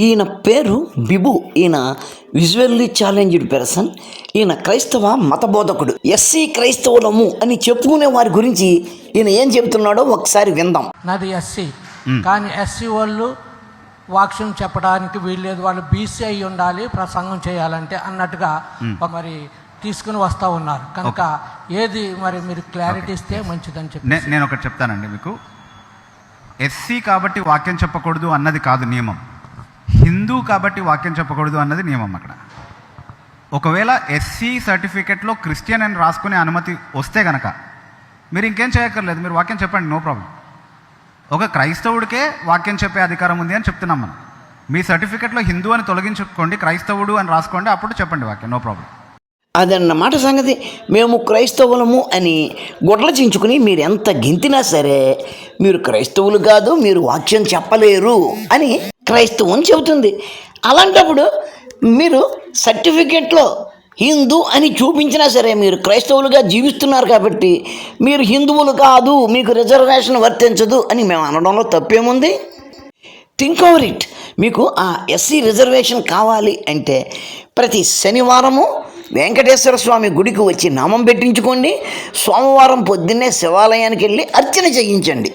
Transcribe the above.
ఈయన పేరు బిబు. ఈయన విజువల్లీ ఛాలెంజ్డ్ పర్సన్. ఈయన క్రైస్తవ మతబోధకుడు. ఎస్సీ క్రైస్తవులము అని చెప్పుకునే వారి గురించి ఈయన ఏం చెబుతున్నాడో ఒకసారి విందాం. నాది ఎస్సీ, కానీ ఎస్సీ వాళ్ళు వాక్యం చెప్పడానికి వీల్లేదు, వాళ్ళు బీసీ అయి ఉండాలి ప్రసంగం చేయాలంటే అన్నట్టుగా మరి తీసుకుని వస్తూ ఉన్నారు. కనుక ఏది మరి మీరు క్లారిటీ ఇస్తే మంచిదని చెప్పి నేను ఒకటి చెప్తానండి మీకు. ఎస్సీ కాబట్టి వాక్యం చెప్పకూడదు అన్నది కాదు నియమం, హిందూ కాబట్టి వాక్యం చెప్పకూడదు అన్నది నియమం. అక్కడ ఒకవేళ ఎస్సీ సర్టిఫికెట్లో క్రిస్టియన్ అని రాసుకునే అనుమతి వస్తే కనుక మీరు ఇంకేం చేయక్కర్లేదు, మీరు వాక్యం చెప్పండి, నో ప్రాబ్లం. ఒక క్రైస్తవుడికే వాక్యం చెప్పే అధికారం ఉంది అని చెప్తున్నాం మనం. మీ సర్టిఫికెట్లో హిందూ అని తొలగించుకోండి, క్రైస్తవుడు అని రాసుకోండి, అప్పుడు చెప్పండి వాక్యం, నో ప్రాబ్లం. అదన్నమాట సంగతి. మేము క్రైస్తవులము అని గొడ్ల చించుకుని మీరు ఎంత గింతినా సరే మీరు క్రైస్తవులు కాదు, మీరు వాక్యం చెప్పలేరు అని క్రైస్తవం చెబుతుంది. అలాంటప్పుడు మీరు సర్టిఫికెట్లో హిందూ అని చూపించినా సరే మీరు క్రైస్తవులుగా జీవిస్తున్నారు కాబట్టి మీరు హిందువులు కాదు, మీకు రిజర్వేషన్ వర్తించదు అని మేము అనడంలో తప్పేముంది? Think over it. మీకు ఆ ఎస్సీ రిజర్వేషన్ కావాలి అంటే ప్రతి శనివారము వెంకటేశ్వర స్వామి గుడికి వచ్చి నామం పెట్టించుకోండి, సోమవారం పొద్దున్నే శివాలయానికి వెళ్ళి అర్చన చేయించండి.